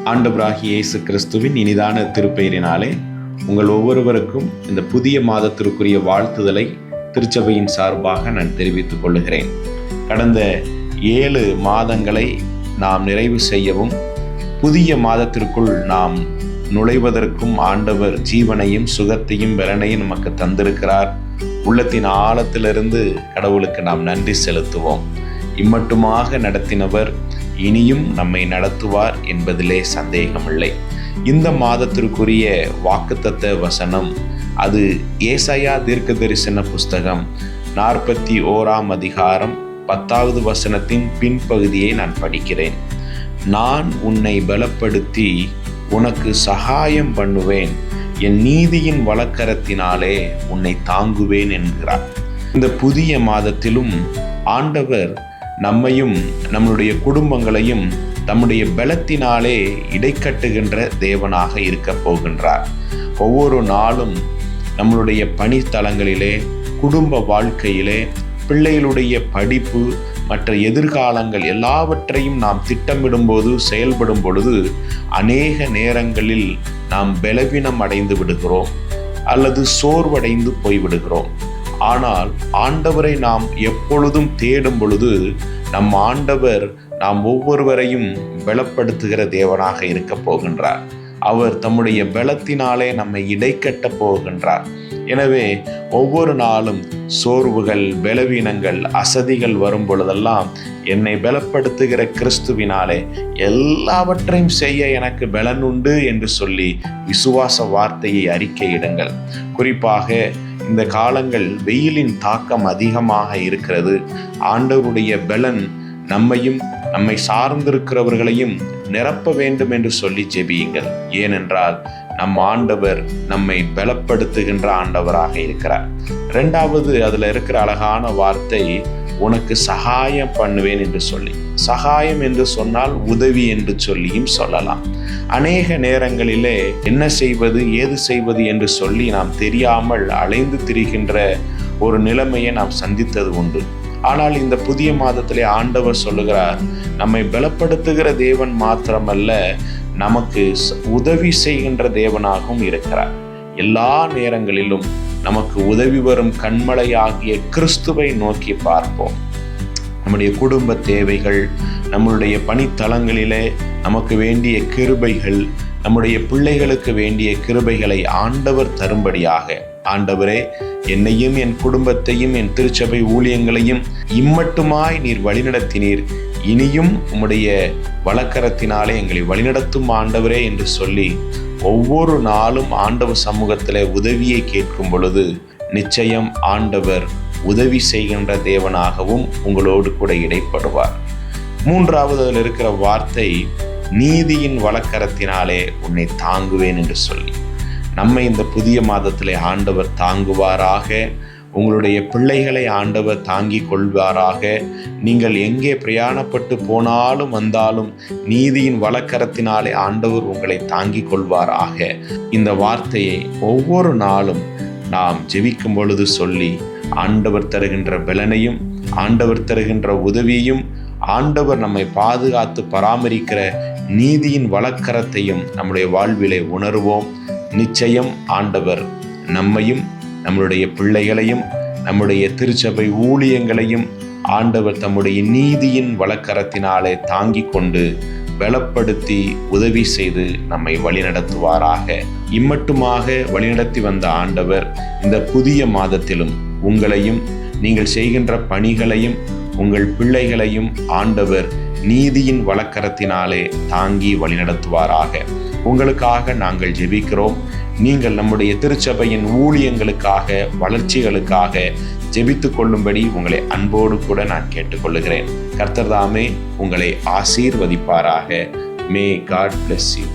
ஆண்டவராகிய இயேசு கிறிஸ்துவின் இனிதான திருப்பெயரினாலே உங்கள் ஒவ்வொருவருக்கும் இந்த புதிய மாதத்திற்குரிய வாழ்த்துதலை திருச்சபையின் சார்பாக நான் தெரிவித்துக் கொள்கிறேன். கடந்த 7 மாதங்களை நாம் நிறைவு செய்யவும் புதிய மாதத்திற்குள் நாம் நுழைவதற்கும் ஆண்டவர் ஜீவனையும் சுகத்தையும் பலனையும் நமக்கு தந்திருக்கிறார். உள்ளத்தின் ஆழத்திலிருந்து கடவுளுக்கு நாம் நன்றி செலுத்துவோம். இம்மட்டுமாக நடத்தினவர் இனியும் நம்மை நடத்துவார் என்பதிலே சந்தேகமில்லை. இந்த மாதத்திற்குரிய வாக்குத்தத்த வசனம் அது ஏசாயா தீர்க்க தரிசன புஸ்தகம் 41ஆம் அதிகாரம் 10வது வசனத்தின் பின்பகுதியை நான் படிக்கிறேன். நான் உன்னை பலப்படுத்தி உனக்கு சகாயம் பண்ணுவேன், என் நீதியின் வலக்கரத்தினாலே உன்னை தாங்குவேன் என்கிறார். இந்த புதிய மாதத்திலும் ஆண்டவர் நம்மையும் நம்முடைய குடும்பங்களையும் தம்முடைய பலத்தினாலே இடைக்கட்டுகின்ற தேவனாக இருக்க போகின்றார். ஒவ்வொரு நாளும் நம்மளுடைய பணித்தலங்களிலே, குடும்ப வாழ்க்கையிலே, பிள்ளைகளுடைய படிப்பு மற்ற எதிர்காலங்கள் எல்லாவற்றையும் நாம் திட்டமிடும் போது, செயல்படும் பொழுது அநேக நேரங்களில் நாம் பலவீனம் அடைந்து விடுகிறோம் அல்லது சோர்வடைந்து போய்விடுகிறோம். ஆனால் ஆண்டவரை நாம் எப்பொழுதும் தேடும் பொழுது நம் ஆண்டவர் நாம் ஒவ்வொருவரையும் பலப்படுத்துகிற தேவனாக இருக்க போகின்றார். அவர் தம்முடைய பலத்தினாலே நம்மை இடைக்கட்ட போகின்றார். எனவே ஒவ்வொரு நாளும் சோர்வுகள், பலவீனங்கள், அசதிகள் வரும் பொழுதெல்லாம் என்னை பலப்படுத்துகிற கிறிஸ்துவினாலே எல்லாவற்றையும் செய்ய எனக்கு பலன் உண்டு என்று சொல்லி விசுவாச வார்த்தையை அறிக்கையிடுங்கள். குறிப்பாக இந்த காலங்கள் வெயிலின் தாக்கம் அதிகமாக இருக்கிறது. ஆண்டவருடைய பலன் நம்மையும் நம்மை சார்ந்திருக்கிறவர்களையும் நிரப்ப வேண்டும் என்று சொல்லி ஜெபியுங்கள். ஏனென்றால் நம் ஆண்டவர் நம்மை பலப்படுத்துகின்ற ஆண்டவராக இருக்கிறார். 2வது அதில் இருக்கிற அழகான வார்த்தை உனக்கு சகாயம் பண்ணுவேன் என்று சொல்லி. சகாயம் என்று சொன்னால் உதவி என்று சொல்லியும் சொல்லலாம். அநேக நேரங்களிலே என்ன செய்வது, ஏது செய்வது என்று சொல்லி நாம் தெரியாமல் அலைந்து திரிகின்ற ஒரு நிலைமையை நாம் சந்தித்தது உண்டு. ஆனால் இந்த புதிய மாதத்திலே ஆண்டவர் சொல்லுகிறார், நம்மை பலப்படுத்துகிற தேவன் மாத்திரமல்ல, நமக்கு உதவி செய்கின்ற தேவனாகவும் இருக்கிறார். எல்லா நேரங்களிலும் நமக்கு உதவி வரும் கண்மலையாகிய கிறிஸ்துவை நோக்கி பார்ப்போம். நம்முடைய குடும்ப தேவைகள், நம்முடைய பணித்தலங்களிலே நமக்கு வேண்டிய கிருபைகள், நம்முடைய பிள்ளைகளுக்கு வேண்டிய கிருபைகளை ஆண்டவர் தரும்படியாக, ஆண்டவரே என்னையும் என் குடும்பத்தையும் என் திருச்சபை ஊழியங்களையும் இம்மட்டுமாய் நீர் வழிநடத்தினீர், இனியும் உம்முடைய வலக்கரத்தினாலே எங்களை வழிநடத்தும் ஆண்டவரே என்று சொல்லி ஒவ்வொரு நாளும் ஆண்டவர் சமூகத்தில் உதவியை கேட்கும் பொழுது நிச்சயம் ஆண்டவர் உதவி செய்கின்ற தேவனாகவும் உங்களோடு கூட இடைப்படுவார். 3வது அதில் இருக்கிற வார்த்தை நீதியின் வலக்கரத்தினாலே உன்னை தாங்குவேன் என்று சொல்லி. நம்மை இந்த புதிய மாதத்திலே ஆண்டவர் தாங்குவாராக. உங்களுடைய பிள்ளைகளை ஆண்டவர் தாங்கிக் கொள்வாராக. நீங்கள் எங்கே பிரயாணப்பட்டு போனாலும் வந்தாலும் நீதியின் வலக்கரத்தினாலே ஆண்டவர் உங்களை தாங்கிக் கொள்வாராக. இந்த வார்த்தையை ஒவ்வொரு நாளும் நாம் ஜெபிக்கும் பொழுது சொல்லி ஆண்டவர் தருகின்ற பலனையும், ஆண்டவர் தருகின்ற உதவியையும், ஆண்டவர் நம்மை பாதுகாத்து பராமரிக்கிற நீதியின் வலக்கரத்தையும் நம்முடைய வாழ்விலே உணர்வோம். நிச்சயம் ஆண்டவர் நம்மையும் நம்முடைய பிள்ளைகளையும் நம்முடைய திருச்சபை ஊழியங்களையும் ஆண்டவர் தம்முடைய நீதியின் வலக்கரத்தினாலே தாங்கிக் கொண்டு பலப்படுத்தி உதவி செய்து நம்மை வழிநடத்துவாராக. இம்மட்டுமாக வழிநடத்தி வந்த ஆண்டவர் இந்த புதிய மாதத்திலும் உங்களையும், நீங்கள் செய்கின்ற பணிகளையும், உங்கள் பிள்ளைகளையும் ஆண்டவர் நீதியின் வலக்கரத்தினாலே தாங்கி வழிநடத்துவாராக. உங்களுக்காக நாங்கள் ஜெபிக்கிறோம். நீங்கள் நம்முடைய திருச்சபையின் ஊழியங்களுக்காக, வளர்ச்சிகளுக்காக ஜெபித்து கொள்ளும்படி உங்களை அன்போடு கூட நான் கேட்டுக்கொள்ளுகிறேன். கர்த்தர் தாமே உங்களை ஆசீர்வதிப்பாராக. May God bless you.